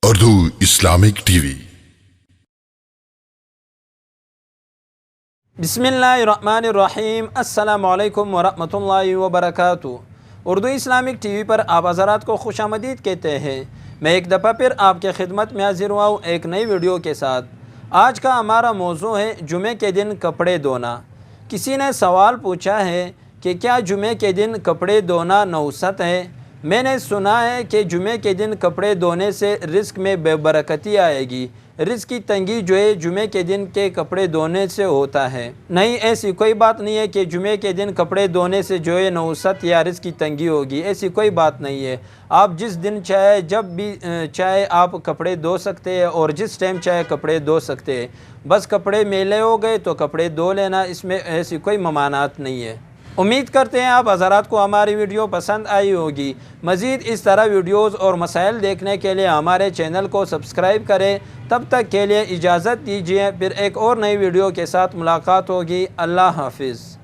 Urdu Islamic T V. بسم اللہ الرحمن الرحیم۔ السلام علیکم ورحمۃ اللہ وبرکاتہ۔ اردو اسلامک ٹی وی پر آپ حضرات کو خوش آمدید کہتے ہیں۔ میں ایک دفعہ پھر آپ کے خدمت میں حاضر ہوا ہوں ایک نئی ویڈیو کے ساتھ۔ آج کا ہمارا موضوع ہے جمعے کے دن کپڑے دھونا۔ کسی نے سوال پوچھا ہے کہ کیا جمعے کے دن کپڑے دھونا نحوست ہے؟ میں نے سنا ہے کہ جمعے کے دن کپڑے دھونے سے رزق میں بے برکتی آئے گی، رزق کی تنگی جو ہے جمعے کے دن کے کپڑے دھونے سے ہوتا ہے۔ نہیں، ایسی کوئی بات نہیں ہے کہ جمعے کے دن کپڑے دھونے سے جو ہے نحوست یا رزق کی تنگی ہوگی، ایسی کوئی بات نہیں ہے۔ آپ جس دن چاہے، جب بھی چاہے آپ کپڑے دھو سکتے ہیں اور جس ٹائم چاہے کپڑے دھو سکتے ہیں۔ بس کپڑے میلے ہو گئے تو کپڑے دھو لینا، اس میں ایسی کوئی ممانعت نہیں ہے۔ امید کرتے ہیں آپ حضرات کو ہماری ویڈیو پسند آئی ہوگی۔ مزید اس طرح ویڈیوز اور مسائل دیکھنے کے لیے ہمارے چینل کو سبسکرائب کریں۔ تب تک کے لیے اجازت دیجیے، پھر ایک اور نئی ویڈیو کے ساتھ ملاقات ہوگی۔ اللہ حافظ۔